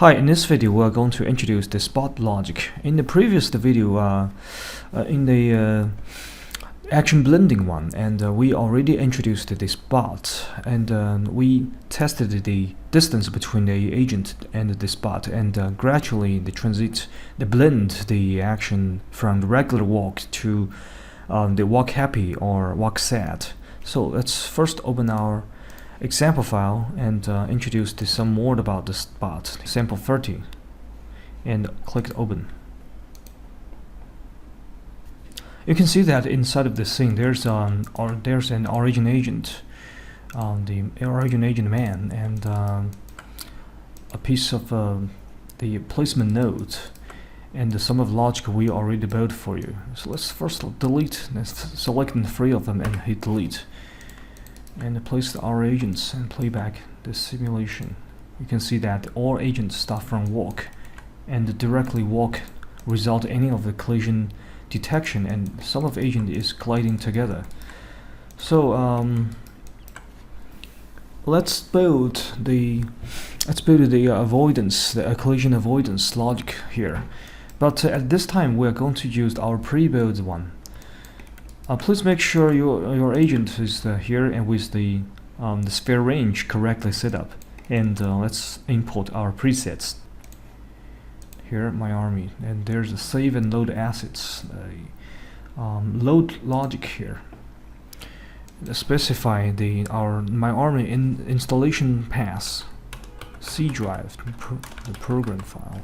Hi, in this video we are going to introduce the spot logic. In the previous video, in the action blending one, and we already introduced the spot, and we tested the distance between the agent and the spot, and gradually they blend the action from the regular walk to the walk happy or walk sad. So let's first open our example file and introduce some more about the spot, sample 30, and click open. You can see that inside of this thing there's an origin agent, the origin agent man, and a piece of the placement node, and some of the logic we already built for you. So let's first delete. Let's select the three of them and hit delete, and place our agents and play back the simulation. You can see that all agents start from walk, and directly walk result any of the collision detection, and some of agent is gliding together. So let's build the avoidance, the collision avoidance logic here. But at this time we are going to use our pre-built one. Please make sure your agent is here and with the sphere range correctly set up. And let's import our presets. Here, my army, and there's a save and load assets. Load logic here. Specify my army installation path, C drive, the program file,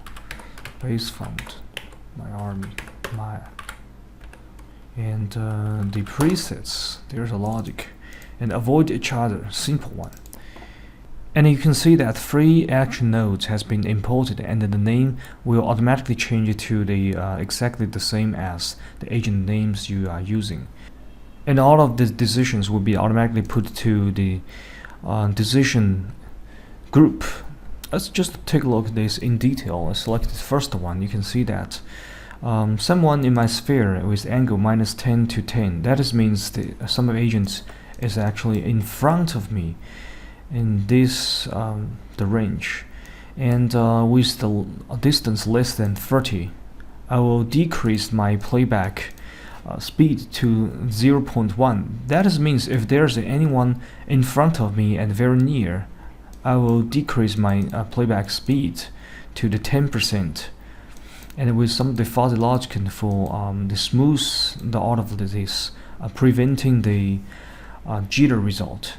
base font, my army, and the presets. There's a logic, and avoid each other, simple one. And you can see that three action nodes has been imported, and the name will automatically change it to the exactly the same as the agent names you are using, and all of the decisions will be automatically put to the decision group. Let's just take a look at this in detail. Let's select the first one. You can see that someone in my sphere with angle -10 to 10. That means the sum of agents is actually in front of me in this the range, and with the distance less than 30, I will decrease my playback speed to 0.1. That means if there's anyone in front of me and very near, I will decrease my playback speed to the 10%. And with some of the fuzzy logic for the smooth the out of this, preventing the jitter result.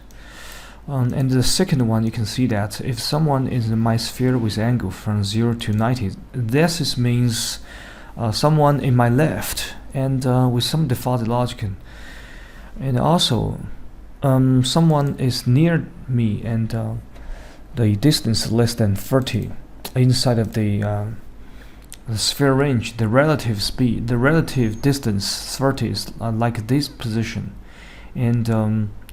And the second one, you can see that if someone is in my sphere with angle from 0 to 90, this means someone in my left, and with some of the fuzzy logic, and also someone is near me, and the distance less than 30 inside of the sphere range. The relative speed, the relative distance 30 is like this position, and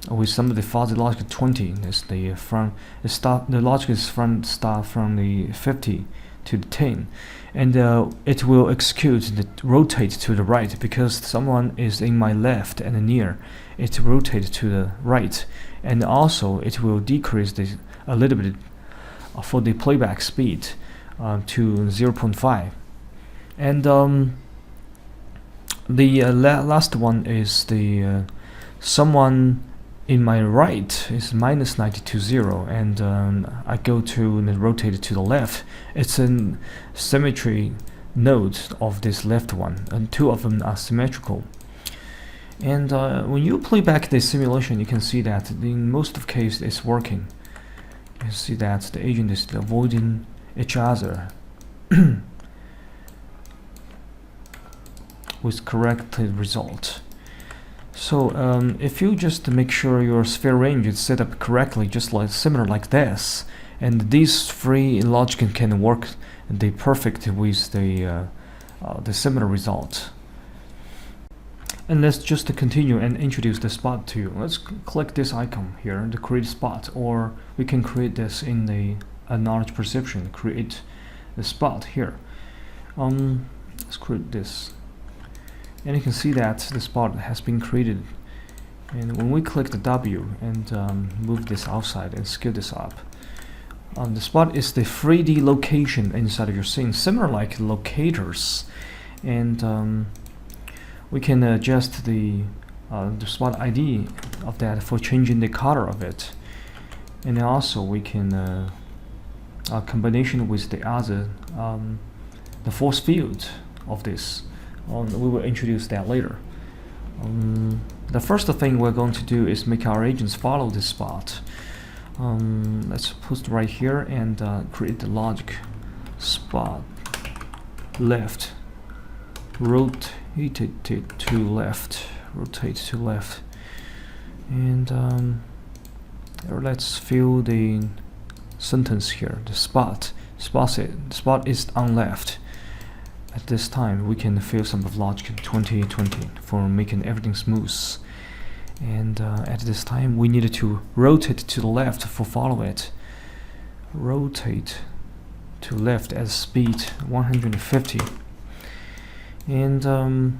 with some of the fuzzy logic 20 is the the logic is start from the 50 to the 10, and it will execute rotate to the right because someone is in my left and near. It rotates to the right, and also it will decrease a little bit for the playback speed to 0.5. And the last one is the someone in my right is -90 to 0, and I go to and rotate it to the left. It's a symmetry node of this left one, and two of them are symmetrical. And when you play back the simulation, you can see that in most of cases it's working. You see that the agent is avoiding each other with correct result. So if you just make sure your sphere range is set up correctly, just like similar like this, and these three logic can work the perfect with the similar result. And let's just continue and introduce the spot to you. Let's click this icon here to create spot, or we can create this in the knowledge perception. Create the spot here. Let's create this. And you can see that the spot has been created. And when we click the W and move this outside and scale this up, The spot is the 3D location inside of your scene, similar like locators, and we can adjust the spot ID of that for changing the color of it, and also we can a combination with the other the force field of this. We will introduce that later. The first thing we're going to do is make our agents follow this spot. Let's put right here and create the logic spot left, rotate it to left, and let's fill the sentence here. The spot is on left. At this time, we can fill some of logic 2020 for making everything smooth. And at this time, we needed to rotate to the left for follow it. Rotate to left at speed 150, and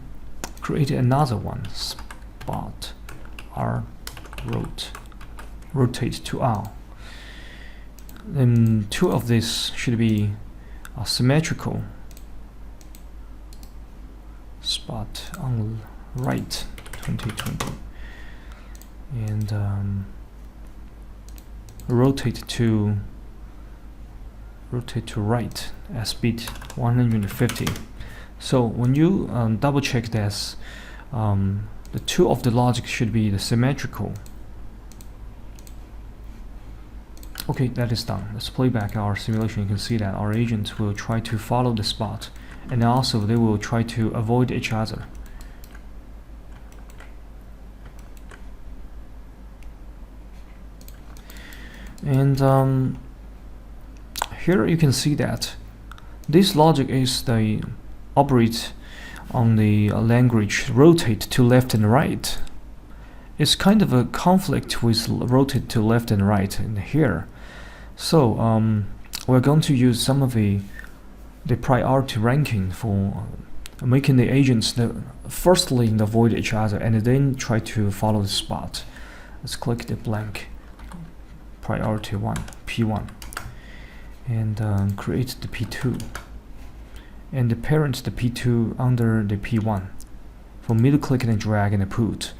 create another one. Spot R rotate to R. Then two of these should be symmetrical. Spot on right 2020, and rotate to right at speed 150. So when you double check this, the two of the logic should be the symmetrical. Okay, that is done. Let's play back our simulation. You can see that our agents will try to follow the spot, and also they will try to avoid each other. And here you can see that this logic is the operate on the language rotate to left and right. It's kind of a conflict with rotate to left and right in here. So we're going to use some of the priority ranking for making the agents firstly avoid each other and then try to follow the spot. Let's click the blank priority 1 P1 and create the P2 and the parent the P2 under the P1 for middle click and drag and put.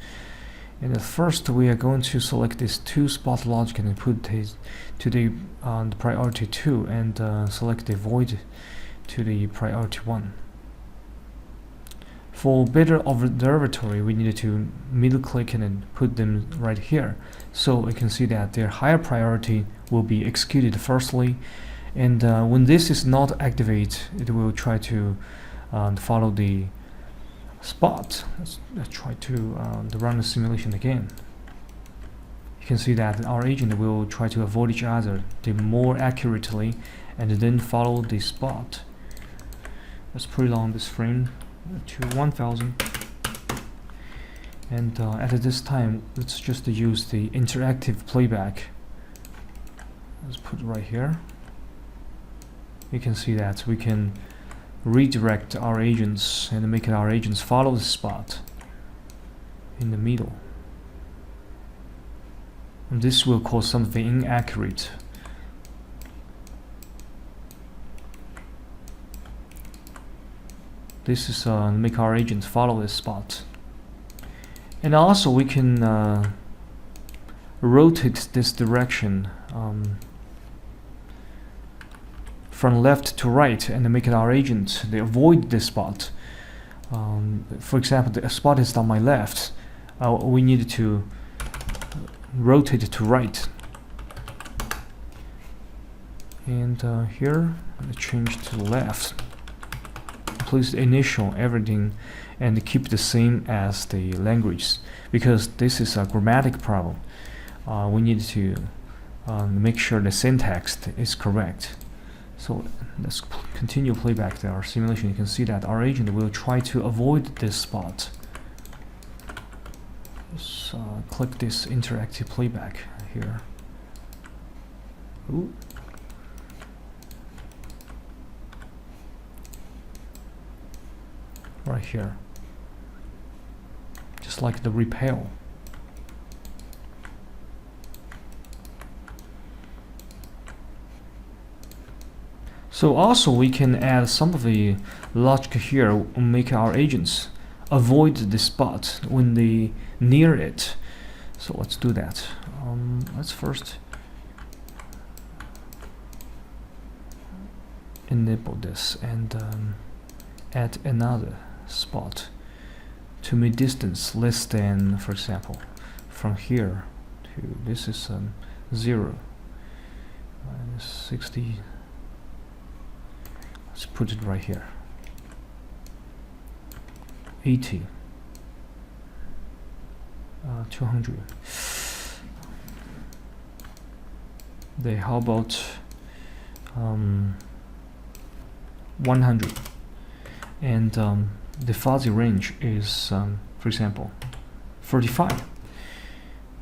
And at first we are going to select this 2 spot logic and put it to the priority 2 and select the void to the priority 1. For better observatory, we needed to middle click and put them right here, so we can see that their higher priority will be executed firstly, and when this is not activated, it will try to follow the spot. Let's try to run the simulation again. You can see that our agent will try to avoid each other more accurately and then follow the spot. Let's prolong this frame to 1000, and at this time let's just use the interactive playback. Let's put it right here. You can see that we can redirect our agents and make our agents follow the spot in the middle, and this will cause something inaccurate. This is make our agent follow the spot, and also we can rotate this direction from left to right and make our agent avoid this spot. For example, the spot is on my left. We need to rotate it to right, and here change to left. Please initial everything and keep the same as the language, because this is a grammatic problem. We need to make sure the syntax is correct. So let's continue playback our simulation. You can see that our agent will try to avoid this spot. Let's click this interactive playback here. Ooh. Right here, just like the repel. So also we can add some of the logic here, make our agents avoid the spot when they near it. So let's do that. Let's first enable this and add another spot to make distance less than, for example, from here to this is 0 minus 60. Let's put it right here. 80. 200. Then how about 100? And the fuzzy range is, for example, 35.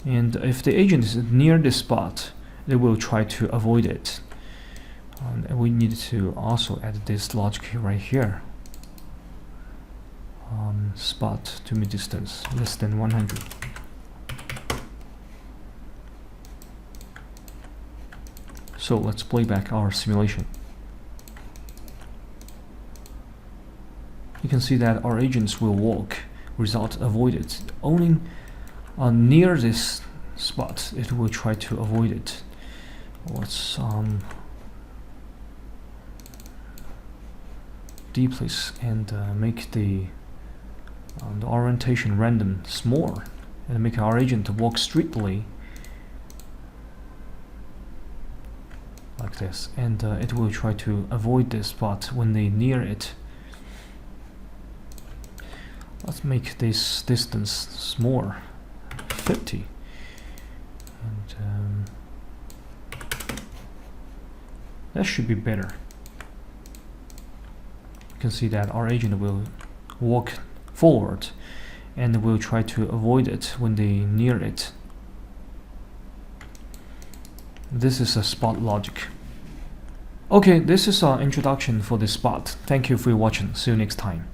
And if the agent is near the spot, they will try to avoid it. And we need to also add this logic right here. Spot to mid distance less than 100. So let's play back our simulation. You can see that our agents will walk, result avoided. Only near this spot it will try to avoid it. Let's deplace and make the orientation random small and make our agent walk straightly like this, and it will try to avoid this spot when they near it. Let's make this distance smaller, 50, and that should be better. You can see that our agent will walk forward and will try to avoid it when they near it. This is a spot logic. Okay, this is our introduction for this spot. Thank you for watching. See you next time.